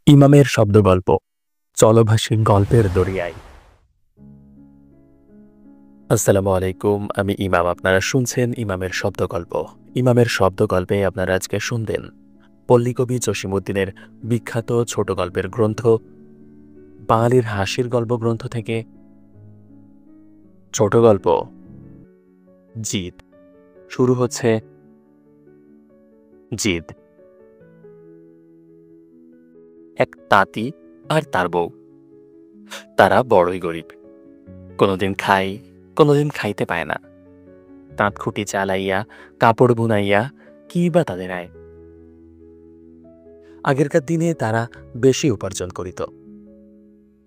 ইমামের শব্দগল্প চলভাষী গল্পের দরিয়ায়। আসসালামু আলাইকুম, আমি ইমাম। আপনারা শুনছেন ইমামের শব্দগল্প। ইমামের শব্দগল্পে আপনারা আজকে শুনবেন পল্লীকবি জসিমউদ্দিনের বিখ্যাত ছোট গল্পের গ্রন্থ বাঙালির হাসির গল্প গ্রন্থ থেকে ছোট গল্প জিদ। শুরু হচ্ছে জিদ। এক তাঁতি আর তার বউ, তারা বড়ই গরিব। কোনোদিন খায়, কোনোদিন খাইতে পায় না। তাঁত খুঁটি চালাইয়া, কাপড় বুনাইয়া কি বা তাদের আয়। আগেরকার দিনে তারা বেশি উপার্জন করিত।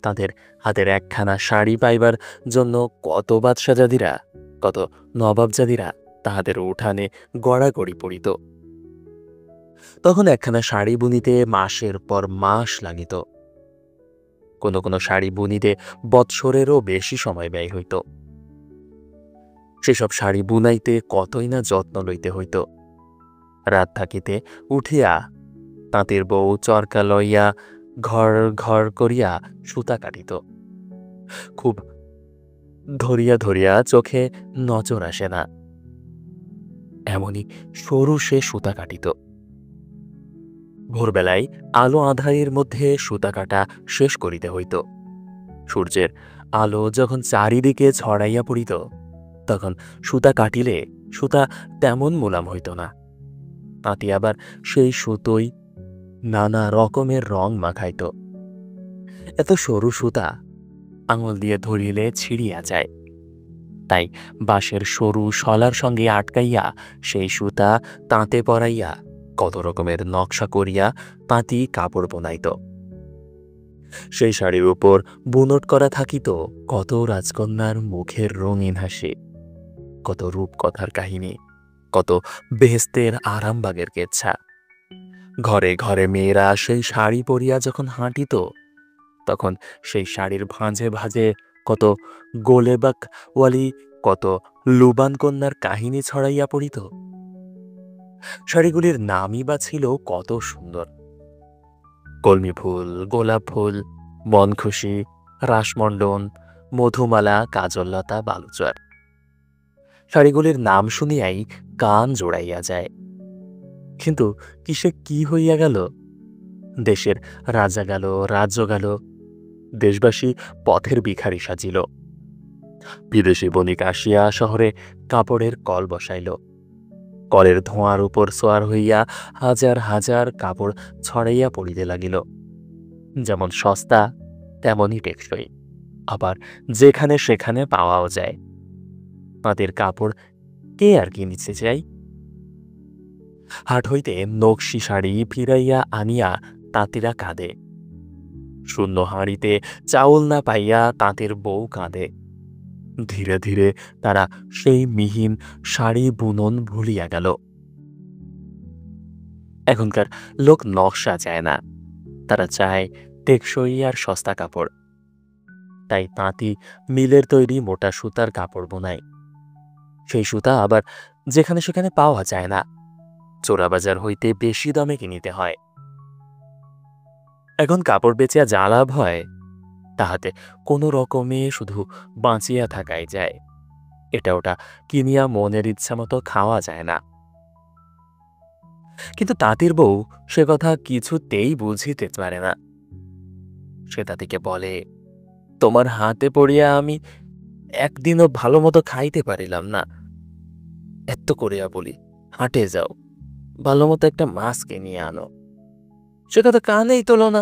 তাদের হাতের একখানা শাড়ি পাইবার জন্য কত বাদশাজাদিরা, কত নবাবজাদিরা তাহাদের উঠানে গড়াগড়ি পড়িত। তখন একখানা শাড়ি বুনিতে মাসের পর মাস লাগিত। কোনো কোনো শাড়ি বুনিতে বৎসরেরও বেশি সময় ব্যয় হইত। সেসব শাড়ি বুনাইতে কতই না যত্ন লইতে হইত। রাত থাকিতে উঠিয়া তাঁতের বউ চরকা লইয়া ঘর ঘর করিয়া সুতা কাটিত। খুব ধরিয়া ধরিয়া চোখে নজর আসে না, এমনই সরু সে সুতা কাটিত। ভোরবেলায় আলো আঁধারের মধ্যে সুতা কাটা শেষ করিতে হইত। সূর্যের আলো যখন চারিদিকে ছড়াইয়া পড়িত, তখন সুতা কাটিলে সুতা তেমন মুলাম হইত না। তাঁতি আবার সেই সুতোই নানা রকমের রং মাখাইত। এত সরু সুতা আঙুল দিয়ে ধরিলে ছিঁড়িয়া যায়। তাই বাঁশের সরু শলার সঙ্গে আটকাইয়া সেই সুতা তাঁতে পরাইয়া কত রকমের নকশা করিয়া তাঁতি কাপড় বোনাইত। সেই শাড়ির উপর বুনট করা থাকিত কত রাজকন্যার মুখের রঙিন হাসি, কত রূপকথার কাহিনী, কত বেহেস্তের আরামবাগের কেচ্ছা। ঘরে ঘরে মেয়েরা সেই শাড়ি পরিয়া যখন হাঁটিত, তখন সেই শাড়ির ভাঁজে ভাঁজে কত গোলেবাকওয়ালি, কত লুবান কন্যার কাহিনী ছড়াইয়া পড়িত। শাড়িগুলির নামই বা ছিল কত সুন্দর: কলমি ফুল, গোলাপ ফুল, বনখুশি, রাসমণ্ডন, মধুমালা, কাজললতা, বালুচর। শাড়িগুলির নাম শুনিয়াই কান জোড়াইয়া যায়। কিন্তু কিসে কি হইয়া গেল? দেশের রাজা গেল, রাজ্য গেল, দেশবাসী পথের ভিখারি সাজিল। বিদেশি বণিক আসিয়া শহরে কাপড়ের কল বসাইল। কলের ধোঁয়ার উপর সোয়ার হইয়া হাজার হাজার কাপড় ছড়াইয়া পড়িতে লাগিল। যেমন সস্তা তেমনই টেকসই, আবার যেখানে সেখানে পাওয়াও যায়। তাঁতের কাপড় কে আর কি নিতে চাই? হাট হইতে নকশি শাড়ি ফিরাইয়া আনিয়া তাঁতিরা কাঁদে। শূন্য হাঁড়িতে চাউল না পাইয়া তাঁতের বউ কাঁদে। ধীরে ধীরে তারা সেই মিহিন শাড়ি বুনন ভুলিয়া গেল। এখনকার লোক নকশা চায় না, তারা চায় টেকসই আর সস্তা কাপড়। তাই তাঁতি মিলের তৈরি মোটা সুতার কাপড় বোনায়। সেই সুতা আবার যেখানে সেখানে পাওয়া যায় না, চোরাবাজার হইতে বেশি দামে কিনিতে হয়। এখন কাপড় বেচিয়া যা লাভ হয়, তাহাতে কোনো রকমে শুধু বাঁচিয়া থাকাই যায়। এটা ওটা কিনিয়া মনের ইচ্ছা মতো খাওয়া যায় না। কিন্তু তাঁতির বউ সে কথা কিছুতেই বুঝিতে পারে না। সে তাঁতিকে বলে, তোমার হাতে পড়িয়া আমি একদিনও ভালো মতো খাইতে পারিলাম না। এত করিয়া বলি, হাটে যাও, ভালো মতো একটা মাছ কিনিয়ে আনো। সে কথা কানেই তোলো না।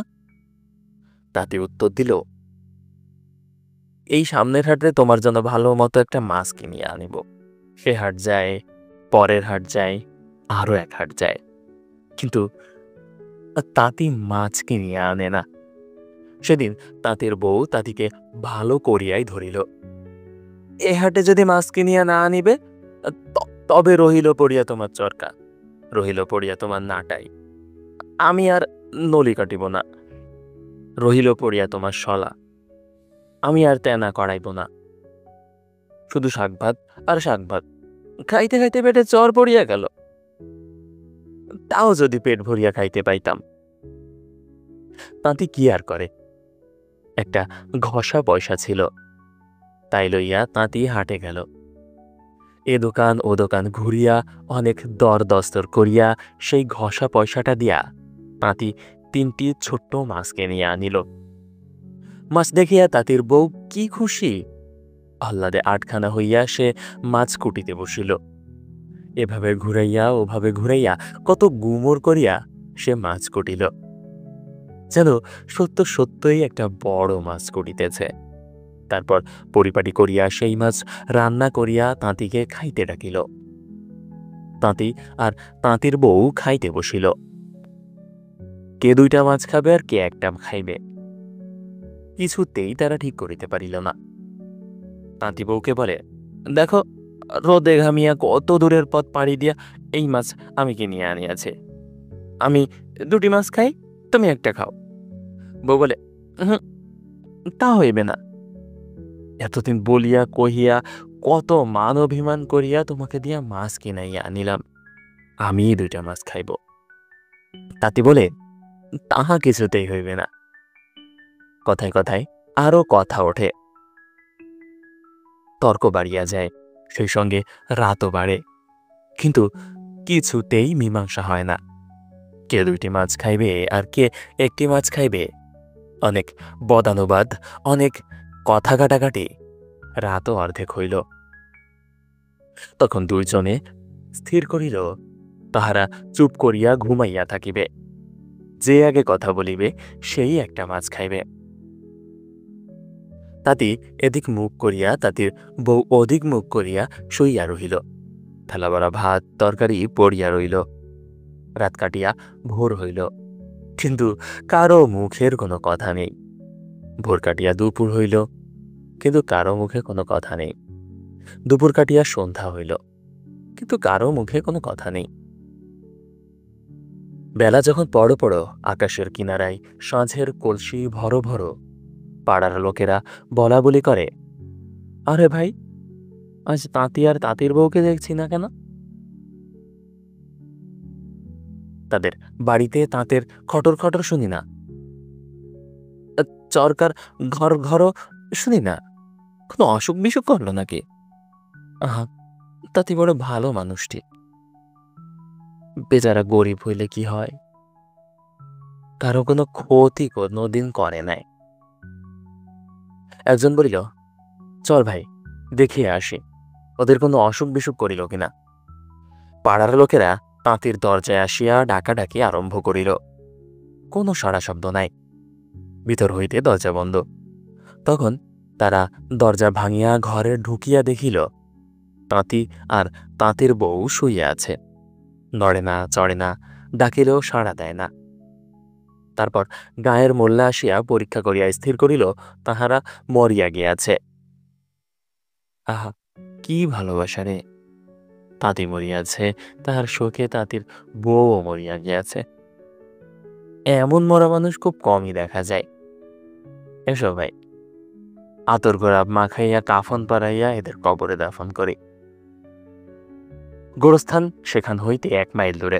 তাঁতি উত্তর দিল, এই সামনের হাটে তোমার জন্য ভালো মতো একটা মাছ কিনিয়ে আনিব। সে হাট যায়, পরের হাট যায়, আরো এক হাট যায়, কিন্তু তাঁতি মাছ কিনিয়া আনে না। সেদিন তাঁতির বউ তাঁতিকে ভালো করিয়াই ধরিল। এ হাটে যদি মাছ কিনিয়া না আনিবে, তবে রহিল পড়িয়া তোমার চরকা, রহিল পড়িয়া তোমার নাটাই, আমি আর নলি কাটিব না। রহিল পড়িয়া তোমার শলা, আমি আর তেনা করাইব না। শুধু শাক ভাত আর শাক ভাত, খাইতে খাইতে পেটে চর পড়িয়া গেল। তাও যদি পেট ভরিয়া খাইতে পাইতাম। তাঁতি কি আর করে, একটা ঘষা পয়সা ছিল, তাই লইয়া তাঁতি হাটে গেল। এ দোকান ও দোকান ঘুরিয়া অনেক দর দস্তর করিয়া সেই ঘষা পয়সাটা দিয়া তাঁতি 3টি ছোট্ট মাছ কিনিয়া আনিল। মাছ দেখিয়া তাঁতির বউ কি খুশি! আহ্লাদে আটখানা হইয়া সে মাছ কুটিতে বসিল। এভাবে ঘুরাইয়া ওভাবে ঘুরাইয়া কত গুমর করিয়া সে মাছ কুটিল, যেন সত্য সত্যই একটা বড় মাছ কুটিতেছে। তারপর পরিপাটি করিয়া সেই মাছ রান্না করিয়া তাঁতিকে খাইতে ডাকিল। তাঁতি আর তাঁতির বউ খাইতে বসিল। কে 2টা মাছ খাবে আর কে একটা খাইবে, কিছুতেই তারা ঠিক করিতে পারিল না। তাঁতি বউকে বলে, দেখো, রোদে ঘামিয়া কত দূরের পথ পাড়ি দিয়া এই মাছ আমি কিনিয়া আনিয়াছি, আমি 2টি মাছ খাই, তুমি একটা খাও। বউ বলে, হুম, তা হইবে না, এতদিন বলিয়া কহিয়া কত মান অভিমান করিয়া তোমাকে দিয়া মাছ কিনাইয়া আনিলাম, আমি 2টা মাছ খাইব। তাঁতি বলে, তাহা কিছুতেই হইবে না। কথায় কথায় আরো কথা ওঠে, তর্ক বাড়িয়া যায়, সেই সঙ্গে রাতও বাড়ে, কিন্তু কিছুতেই মীমাংসা হয় না। কে 2টি মাছ খাইবে আর কে একটি মাছ খাইবে, অনেক বদানুবাদ, অনেক কথা কাটাকাটি, রাতও অর্ধেক হইল। তখন 2 জনে স্থির করিল তাহারা চুপ করিয়া ঘুমাইয়া থাকিবে, যে আগে কথা বলিবে সেই একটা মাছ খাইবে। তাঁতি এদিক মুখ করিয়া তাঁতির বউ ওদিক মুখ করিয়া শুইয়া রহিল। থালা ভরা ভাত তরকারি পড়িয়া রইল। রাত কাটিয়া ভোর হইল, কিন্তু কারো মুখের কোনো কথা নেই। ভোর কাটিয়া দুপুর হইল, কিন্তু কারো মুখে কোনো কথা নেই। দুপুর কাটিয়া সন্ধ্যা হইল, কিন্তু কারো মুখে কোনো কথা নেই। বেলা যখন পড়ো পড়ো আকাশের কিনারায় সাঁঝের কলসি ভরো ভরো, পাড়ার লোকেরা বলা বলি করে, আরে ভাই, আজ তাঁতি আর তাঁতির বউকে দেখছি না কেন? তাদের বাড়িতে তাঁতের খটর খটর শুনি না, চরকার ঘর ঘরও শুনি না, কোনো অসুখ বিসুখ করলো নাকি? আহা, তাঁতি বড় ভালো মানুষটি, বেচারা গরিব হইলে কি হয়, কারো কোনো ক্ষতি কোনোদিন করে নাই। একজন বলিল, চল ভাই, দেখিয়ে আসি ওদের কোনো অসুখ বিসুখ করিল কিনা। পাড়ার লোকেরা তাঁতির দরজায় আসিয়া ডাকাডাকি আরম্ভ করিল, কোনো সাড়া শব্দ নাই, ভিতর হইতে দরজা বন্ধ। তখন তারা দরজা ভাঙিয়া ঘরে ঢুকিয়া দেখিল তাঁতি আর তাঁতির বউ শুইয়া আছে, নড়ে না চড়ে না, ডাকিলেও সাড়া দেয় না। তারপর গায়ের মোল্লা আসিয়া পরীক্ষা করিয়া স্থির করিল তাহারা মরিয়া গিয়াছে। আহা, কি ভালোবাসা রে! তাঁতি মরিয়াছে, তাহার শোকে তাঁতির বউও মরিয়া গিয়াছে। এমন মরা মানুষ খুব কমই দেখা যায়। এসো ভাই, আতর গোলাপ মাখাইয়া কাফন পাড়াইয়া এদের কবরে দাফন করি। গোরস্থান সেখান হইতে 1 মাইল দূরে।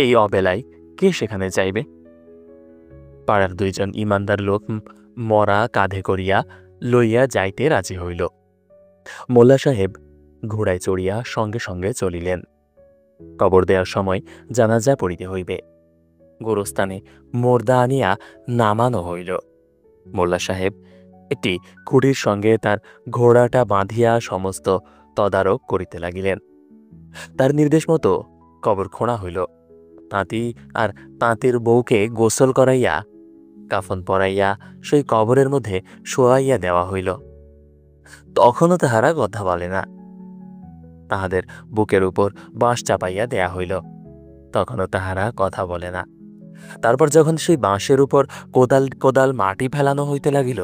এই অবেলায় কে সেখানে যাইবে? পাড়ার 2 জন ইমানদার লোক মরা কাঁধে করিয়া লইয়া যাইতে রাজি হইল। মোল্লা সাহেব ঘোড়ায় চড়িয়া সঙ্গে সঙ্গে চলিলেন। কবর দেওয়ার সময় জানাজা পড়িতে হইবে। গোরস্থানে মোর্দা আনিয়া নামানো হইল। মোল্লা সাহেব একটি খুঁটির সঙ্গে তার ঘোড়াটা বাঁধিয়া সমস্ত তদারক করিতে লাগিলেন। তার নির্দেশ মতো কবর খোঁড়া হইল। তাঁতি আর তাঁতির বউকে গোসল করাইয়া কাফন পরাইয়া সেই কবরের মধ্যে শোয়াইয়া দেওয়া হইল। তখনও তাহারা কথা বলে না। তাহাদের বুকের উপর বাঁশ চাপাইয়া দেয়া হইল, তখনও তাহারা কথা বলে না। তারপর যখন সেই বাঁশের উপর কোদাল কোদাল মাটি ফেলানো হইতে লাগিল,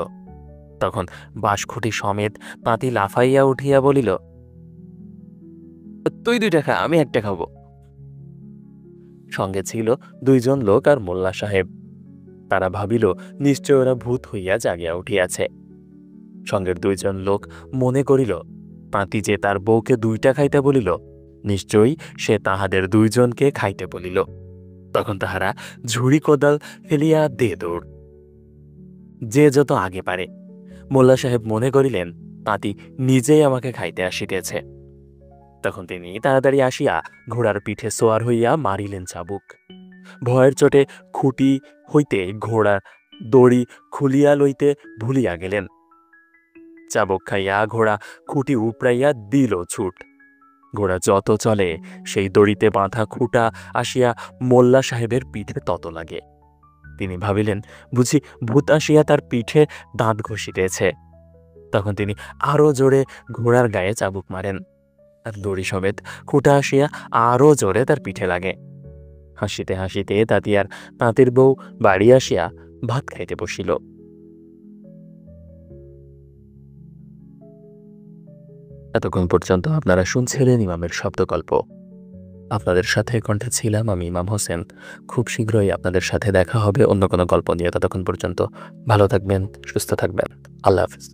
তখন বাঁশখুঁটি সমেত তাঁতি লাফাইয়া উঠিয়া বলিল, তুই 2টা খা, আমি একটা খাব। সঙ্গে ছিল 2 জন লোক আর মোল্লা সাহেব। তারা ভাবিল নিশ্চয় ওরা ভূত হইয়া জাগিয়া উঠিয়াছে। সঙ্গের 2 জন লোক মনে করিল তাঁতি যে তার বউকে 2টা খাইতে বলিল, নিশ্চয়ই সে তাহাদের 2 জনকে খাইতে বলিল। তখন তাহারা ঝুড়ি কোদাল ফেলিয়া দে দৌড়, যে যত আগে পারে। মোল্লা সাহেব মনে করিলেন তাঁতি নিজেই আমাকে খাইতে আসিতেছে। তখন তিনি তাড়াতাড়ি আসিয়া ঘোড়ার পিঠে সোয়ার হইয়া মারিলেন চাবুক। ভয়ের চোটে খুঁটি হইতে ঘোড়ার দড়ি খুলিয়া লইতে ভুলিয়া গেলেন। চাবুক খাইয়া ঘোড়া খুঁটি উপড়াইয়া দিল ছুট। ঘোড়া যত চলে সেই দড়িতে বাঁধা খুঁটা আসিয়া মোল্লা সাহেবের পিঠে তত লাগে। তিনি ভাবিলেন বুঝি ভূত আসিয়া তার পিঠে দাঁত ঘষিতেছে। তখন তিনি আরও জোরে ঘোড়ার গায়ে চাবুক মারেন, আর দড়ি সমেত খুঁটা আসিয়া আরও জোরে তার পিঠে লাগে। হাসিতে হাসিতে তাঁতি আর তাঁতির বউ বাড়ি আসিয়া ভাত খাইতে বসিল। এতক্ষণ পর্যন্ত আপনারা শুনছিলেন ইমামের শব্দগল্প। আপনাদের সাথে কণ্ঠে ছিলাম আমি, ইমাম হোসেন। খুব শীঘ্রই আপনাদের সাথে দেখা হবে অন্য কোনো গল্প নিয়ে। ততক্ষণ পর্যন্ত ভালো থাকবেন, সুস্থ থাকবেন। আল্লাহ হাফিজ।